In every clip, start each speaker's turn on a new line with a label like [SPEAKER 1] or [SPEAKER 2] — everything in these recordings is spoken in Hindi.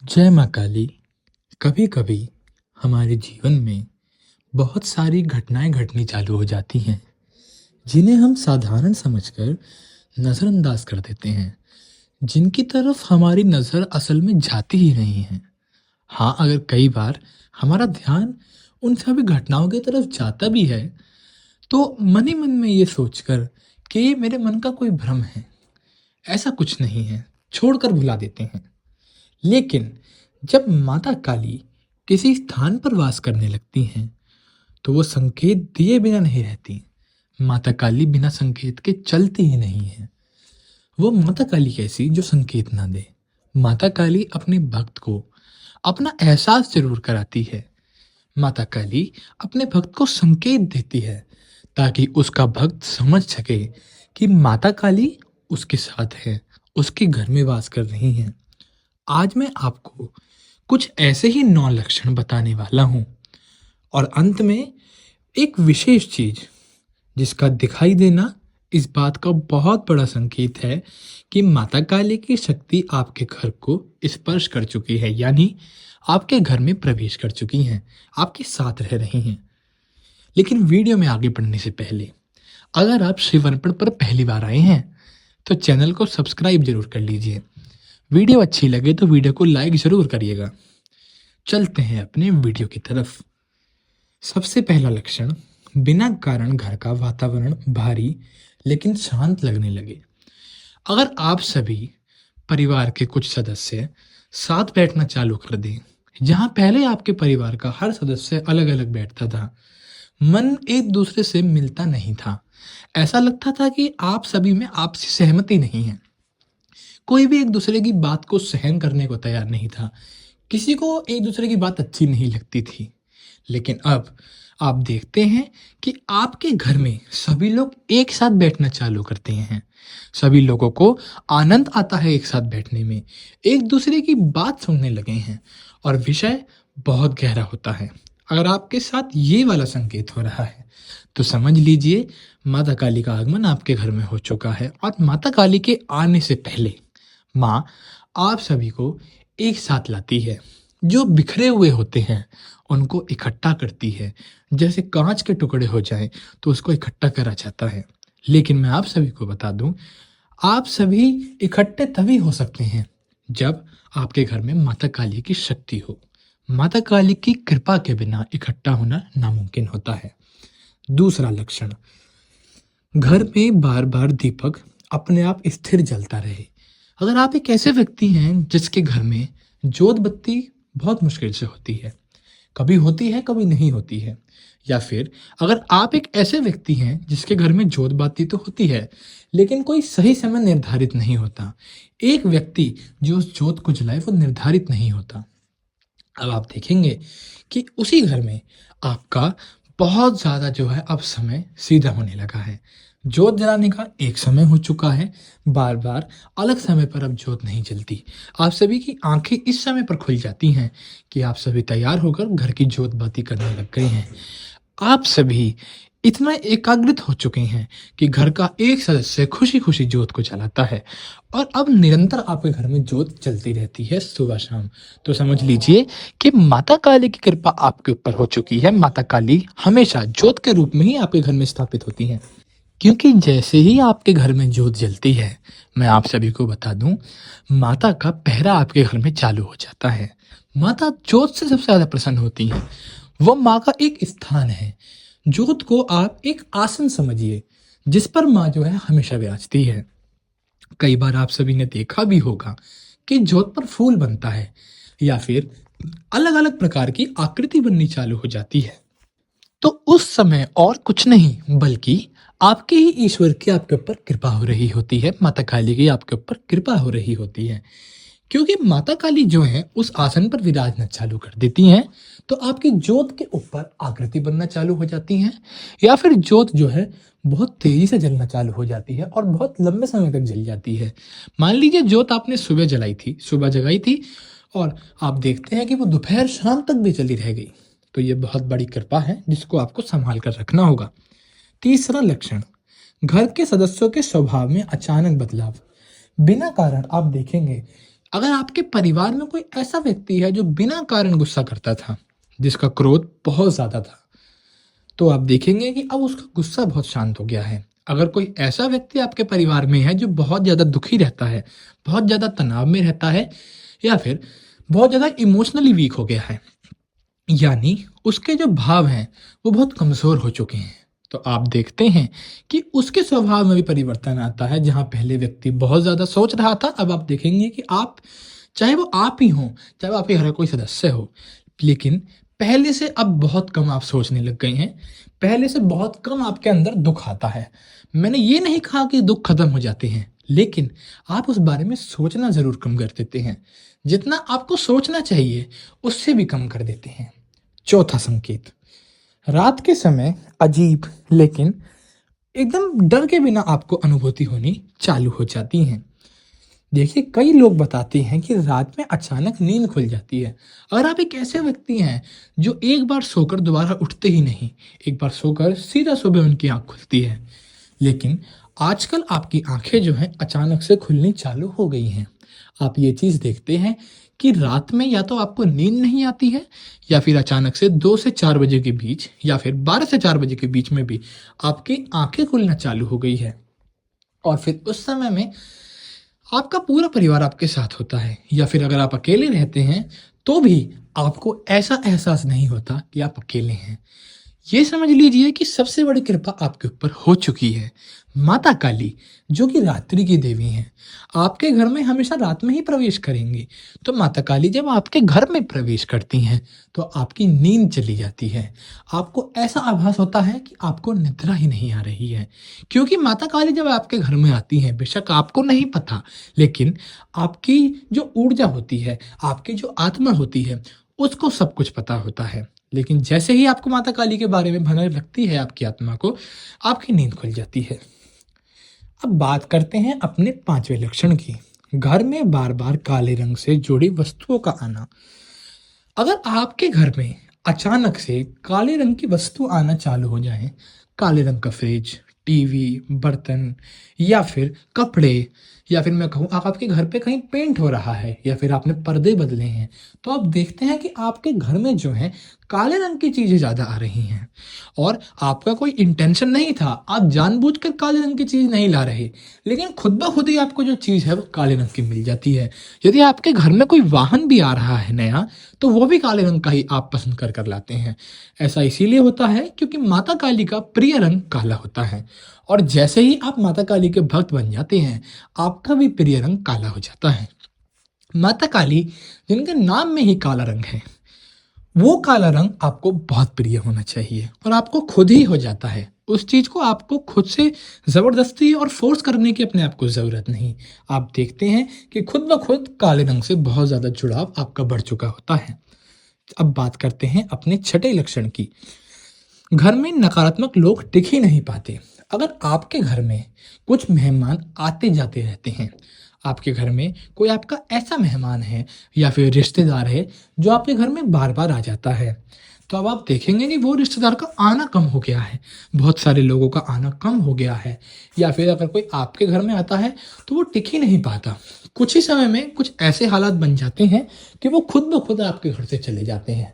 [SPEAKER 1] जय माँ काली। कभी कभी हमारे जीवन में बहुत सारी घटनाएं घटनी चालू हो जाती हैं जिन्हें हम साधारण समझकर नज़रअंदाज कर देते हैं, जिनकी तरफ हमारी नज़र असल में जाती ही नहीं है। हाँ, अगर कई बार हमारा ध्यान उन सभी घटनाओं की तरफ जाता भी है तो मन ही मन में ये सोचकर कि ये मेरे मन का कोई भ्रम है, ऐसा कुछ नहीं है, छोड़कर भुला देते हैं। लेकिन जब माता काली किसी स्थान पर वास करने लगती हैं तो वो संकेत दिए बिना नहीं रहती। माता काली बिना संकेत के चलती ही नहीं है। वो माता काली कैसी जो संकेत ना दे। माता काली अपने भक्त को अपना एहसास जरूर कराती है। माता काली अपने भक्त को संकेत देती है ताकि उसका भक्त समझ सके कि माता काली उसके साथ है, उसके घर में वास कर रही हैं। आज मैं आपको कुछ ऐसे ही 9 लक्षण बताने वाला हूँ और अंत में एक विशेष चीज जिसका दिखाई देना इस बात का बहुत बड़ा संकेत है कि माता काली की शक्ति आपके घर को स्पर्श कर चुकी है, यानी आपके घर में प्रवेश कर चुकी हैं, आपके साथ रह रही हैं। लेकिन वीडियो में आगे बढ़ने से पहले अगर आप शिव अनपढ़ पर पहली बार आए हैं तो चैनल को सब्सक्राइब जरूर कर लीजिए। वीडियो अच्छी लगे तो वीडियो को लाइक जरूर करिएगा। चलते हैं अपने वीडियो की तरफ। सबसे पहला लक्षण, बिना कारण घर का वातावरण भारी लेकिन शांत लगने लगे। अगर आप सभी परिवार के कुछ सदस्य साथ बैठना चालू कर दें, जहां पहले आपके परिवार का हर सदस्य अलग अलग बैठता था, मन एक दूसरे से मिलता नहीं था, ऐसा लगता था कि आप सभी में आपसी सहमति नहीं है, कोई भी एक दूसरे की बात को सहन करने को तैयार नहीं था, किसी को एक दूसरे की बात अच्छी नहीं लगती थी। लेकिन अब आप देखते हैं कि आपके घर में सभी लोग एक साथ बैठना चालू करते हैं। सभी लोगों को आनंद आता है एक साथ बैठने में, एक दूसरे की बात सुनने लगे हैं और विषय बहुत गहरा होता है। अगर आपके साथ ये वाला संकेत हो रहा है तो समझ लीजिए माता काली का आगमन आपके घर में हो चुका है। और माता काली के आने से पहले माँ आप सभी को एक साथ लाती है। जो बिखरे हुए होते हैं उनको इकट्ठा करती है, जैसे कांच के टुकड़े हो जाएं तो उसको इकट्ठा करा जाता है। लेकिन मैं आप सभी को बता दूं, आप सभी इकट्ठे तभी हो सकते हैं जब आपके घर में माता काली की शक्ति हो। माता काली की कृपा के बिना इकट्ठा होना नामुमकिन होता है। दूसरा लक्षण, घर में बार बार दीपक अपने आप स्थिर जलता रहे। अगर आप एक ऐसे व्यक्ति हैं जिसके घर में जोत बत्ती बहुत मुश्किल से होती है, कभी नहीं होती है, या फिर अगर आप एक ऐसे व्यक्ति हैं जिसके घर में जोत बत्ती तो होती है लेकिन कोई सही समय निर्धारित नहीं होता, एक व्यक्ति जो उस जोत को जलाए वो निर्धारित नहीं होता, अब आप देखेंगे कि उसी घर में आपका बहुत ज़्यादा जो है अब समय सीधा होने लगा है। जोत जलाने का एक समय हो चुका है, बार बार अलग समय पर अब जोत नहीं जलती। आप सभी की आंखें इस समय पर खुल जाती हैं कि आप सभी तैयार होकर घर की जोत बत्ती करने लग गए हैं। आप सभी इतना एकाग्रित हो चुके हैं कि घर का एक सदस्य खुशी खुशी जोत को जलाता है और अब निरंतर आपके घर में जोत चलती रहती है सुबह शाम। तो समझ लीजिए कि माता काली की कृपा आपके ऊपर हो चुकी है। माता काली हमेशा जोत के रूप में ही आपके घर में स्थापित होती हैं, क्योंकि जैसे ही आपके घर में जोत जलती है, मैं आप सभी को बता दूं, माता का पहरा आपके घर में चालू हो जाता है। माता जोत से सबसे ज्यादा प्रसन्न होती हैं। वो माँ का एक स्थान है। जोत को आप एक आसन समझिए जिस पर माँ जो है हमेशा विराजती है। कई बार आप सभी ने देखा भी होगा कि जोत पर फूल बनता है या फिर अलग अलग प्रकार की आकृति बननी चालू हो जाती है। तो उस समय और कुछ नहीं बल्कि आपके ही ईश्वर की आपके ऊपर कृपा हो रही होती है, माता काली की आपके ऊपर कृपा हो रही होती है। क्योंकि माता काली जो है उस आसन पर विराजना चालू कर देती हैं तो आपकी जोत के ऊपर आकृति बनना चालू हो जाती हैं, या फिर जोत जो है बहुत तेजी से जलना चालू हो जाती है और बहुत लंबे समय तक जल जाती है। मान लीजिए जोत आपने सुबह जगाई थी और आप देखते हैं कि वो दोपहर शाम तक भी चली रह गई, तो ये बहुत बड़ी कृपा है जिसको आपको संभाल कर रखना होगा। तीसरा लक्षण, घर के सदस्यों के स्वभाव में अचानक बदलाव। बिना कारण आप देखेंगे अगर आपके परिवार में कोई ऐसा व्यक्ति है जो बिना कारण गुस्सा करता था, जिसका क्रोध बहुत ज़्यादा था, तो आप देखेंगे कि अब उसका गुस्सा बहुत शांत हो गया है। अगर कोई ऐसा व्यक्ति आपके परिवार में है जो बहुत ज़्यादा दुखी रहता है, बहुत ज़्यादा तनाव में रहता है या फिर बहुत ज़्यादा इमोशनली वीक हो गया है, यानी उसके जो भाव हैं वो बहुत कमज़ोर हो चुके हैं, तो आप देखते हैं कि उसके स्वभाव में भी परिवर्तन आता है। जहाँ पहले व्यक्ति बहुत ज़्यादा सोच रहा था, अब आप देखेंगे कि आप, चाहे वो आप ही हों, चाहे वो आपके घर का कोई सदस्य हो, लेकिन पहले से अब बहुत कम आप सोचने लग गए हैं। पहले से बहुत कम आपके अंदर दुख आता है। मैंने ये नहीं कहा कि दुख खत्म हो जाते हैं, लेकिन आप उस बारे में सोचना ज़रूर कम कर देते हैं। जितना आपको सोचना चाहिए उससे भी कम कर देते हैं। चौथा संकेत, रात के समय अजीब लेकिन एकदम डर के बिना आपको अनुभूति होनी चालू हो जाती हैं। देखिए, कई लोग बताते हैं कि रात में अचानक नींद खुल जाती है। अगर आप एक ऐसे व्यक्ति हैं जो एक बार सोकर दोबारा उठते ही नहीं, एक बार सोकर सीधा सुबह उनकी आँख खुलती है, लेकिन आजकल आपकी आँखें जो हैं अचानक से खुलनी चालू हो गई हैं। आप ये चीज़ देखते हैं कि रात में या तो आपको नींद नहीं आती है या फिर अचानक से 2 से 4 बजे के बीच या फिर 12 से 4 बजे के बीच में भी आपकी आँखें खुलना चालू हो गई है। और फिर उस समय में आपका पूरा परिवार आपके साथ होता है या फिर अगर आप अकेले रहते हैं तो भी आपको ऐसा एहसास नहीं होता कि आप अकेले हैं। ये समझ लीजिए कि सबसे बड़ी कृपा आपके ऊपर हो चुकी है। माता काली, जो कि रात्रि की देवी हैं, आपके घर में हमेशा रात में ही प्रवेश करेंगी। तो माता काली जब आपके घर में प्रवेश करती हैं तो आपकी नींद चली जाती है। आपको ऐसा आभास होता है कि आपको निद्रा ही नहीं आ रही है, क्योंकि माता काली जब आपके घर में आती हैं, बेशक आपको नहीं पता, लेकिन आपकी जो ऊर्जा होती है, आपकी जो आत्मा होती है, उसको सब कुछ पता होता है। लेकिन जैसे ही आपको माता काली के बारे में भनक लगती है आपकी आत्मा को, आपकी नींद खुल जाती है। अब बात करते हैं अपने पांचवें लक्षण की, घर में बार बार काले रंग से जुड़ी वस्तुओं का आना। अगर आपके घर में अचानक से काले रंग की वस्तु आना चालू हो जाए, काले रंग का फ्रिज, टीवी, बर्तन या फिर कपड़े, या फिर मैं कहूँ आप आपके घर पे कहीं पेंट हो रहा है या फिर आपने पर्दे बदले हैं, तो आप देखते हैं कि आपके घर में जो है काले रंग की चीज़ें ज़्यादा आ रही हैं। और आपका कोई इंटेंशन नहीं था, आप जानबूझकर काले रंग की चीज़ नहीं ला रहे, लेकिन खुद ब खुद ही आपको जो चीज़ है वो काले रंग की मिल जाती है। यदि आपके घर में कोई वाहन भी आ रहा है नया, तो वो भी काले रंग का ही आप पसंद कर लाते हैं। ऐसा इसीलिए होता है क्योंकि माता काली का प्रिय रंग काला होता है, और जैसे ही आप माता काली के भक्त बन जाते हैं, आपका भी प्रिय रंग काला हो जाता है। माता काली, जिनके नाम में ही काला रंग है, वो काला रंग आपको बहुत प्रिय होना चाहिए और आपको खुद ही हो जाता है। उस चीज़ को आपको खुद से ज़बरदस्ती और फोर्स करने की अपने आप को ज़रूरत नहीं। आप देखते हैं कि खुद ब खुद काले रंग से बहुत ज़्यादा जुड़ाव आपका बढ़ चुका होता है। अब बात करते हैं अपने छठे लक्षण की, घर में नकारात्मक लोग टिक ही नहीं पाते। अगर आपके घर में कुछ मेहमान आते जाते रहते हैं, आपके घर में कोई आपका ऐसा मेहमान है या फिर रिश्तेदार है जो आपके घर में बार बार आ जाता है, तो अब आप देखेंगे कि वो रिश्तेदार का आना कम हो गया है, बहुत सारे लोगों का आना कम हो गया है। या फिर अगर कोई आपके घर में आता है तो वो टिक ही नहीं पाता। कुछ ही समय में कुछ ऐसे हालात बन जाते हैं कि वो खुद ब खुद आपके घर से चले जाते हैं।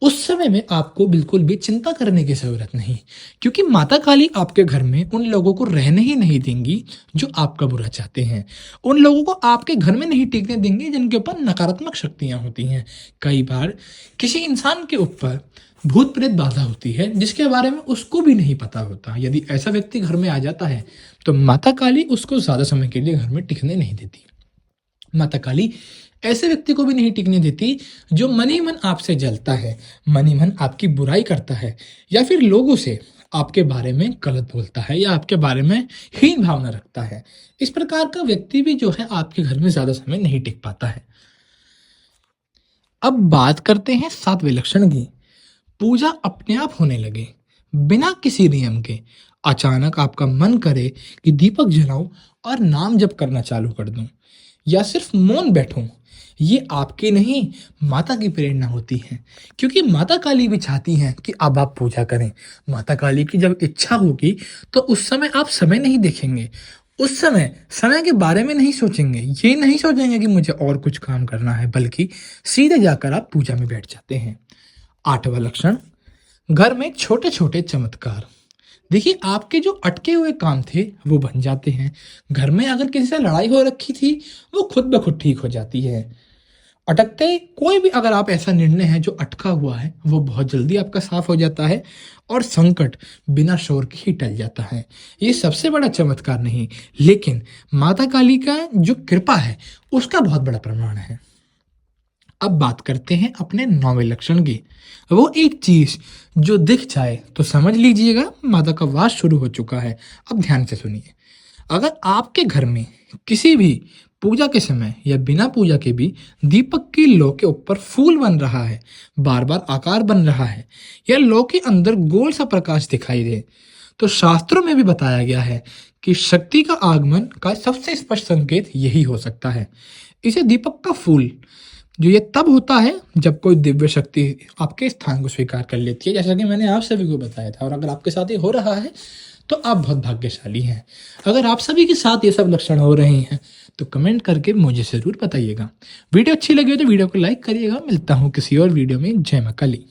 [SPEAKER 1] उस समय में आपको बिल्कुल भी चिंता करने की ज़रूरत नहीं, क्योंकि माता काली आपके घर में उन लोगों को रहने ही नहीं देंगी जो आपका बुरा चाहते हैं। उन लोगों को आपके घर में नहीं टिकने देंगे जिनके ऊपर नकारात्मक शक्तियाँ होती हैं। कई बार किसी इंसान के ऊपर भूत प्रेत बाधा होती है जिसके बारे में उसको भी नहीं पता होता। यदि ऐसा व्यक्ति घर में आ जाता है तो माता काली उसको ज़्यादा समय के लिए घर में टिकने नहीं देती। माता काली ऐसे व्यक्ति को भी नहीं टिकने देती जो मन ही मन आपसे जलता है, मन ही मन आपकी बुराई करता है या फिर लोगों से आपके बारे में गलत बोलता है या आपके बारे में हीन भावना रखता है। इस प्रकार का व्यक्ति भी जो है आपके घर में ज़्यादा समय नहीं टिक पाता है। अब बात करते हैं सातवें लक्षण की, पूजा अपने आप होने लगे बिना किसी नियम के। अचानक आपका मन करे कि दीपक जलाऊं और नाम जप करना चालू कर दूं या सिर्फ मौन बैठूं। ये आपकी नहीं, माता की प्रेरणा होती है, क्योंकि माता काली भी चाहती हैं कि अब आप पूजा करें। माता काली की जब इच्छा होगी तो उस समय आप समय नहीं देखेंगे, उस समय समय के बारे में नहीं सोचेंगे, ये नहीं सोचेंगे कि मुझे और कुछ काम करना है, बल्कि सीधे जाकर आप पूजा में बैठ जाते हैं। 8वां लक्षण, घर में छोटे-छोटे चमत्कार। देखिए, आपके जो अटके हुए काम थे, वो बन जाते हैं। घर में अगर किसी से लड़ाई हो रखी थी, वो खुद ब खुद ठीक हो जाती है। अटकते कोई भी अगर आप ऐसा निर्णय है जो अटका हुआ है, वो बहुत जल्दी आपका साफ हो जाता है और संकट बिना शोर के ही टल जाता है। ये सबसे बड़ा चमत्कार नहीं, लेकिन माता काली का जो कृपा है, उसका बहुत बड़ा प्रमाण है। अब बात करते हैं अपने 9वें लक्षण की। वो एक चीज़ जो दिख जाए तो समझ लीजिएगा माता का वास शुरू हो चुका है। अब ध्यान से सुनिए। अगर आपके घर में किसी भी पूजा के समय या बिना पूजा के भी दीपक की लौ के ऊपर फूल बन रहा है, बार-बार आकार बन रहा है या लौ के अंदर गोल सा प्रकाश दिखाई दे, तो शास्त्रों में भी बताया गया है कि शक्ति का आगमन का सबसे स्पष्ट संकेत यही हो सकता है। इसे दीपक का फूल जो ये तब होता है जब कोई दिव्य शक्ति आपके स्थान को स्वीकार कर लेती है, जैसा कि मैंने आप सभी को बताया था। और अगर आपके साथ ये हो रहा है तो आप बहुत भाग्यशाली हैं। अगर आप सभी के साथ ये सब लक्षण हो रहे हैं तो कमेंट करके मुझे ज़रूर बताइएगा। वीडियो अच्छी लगी हो तो वीडियो को लाइक करिएगा। मिलता हूँ किसी और वीडियो में। जय मां काली।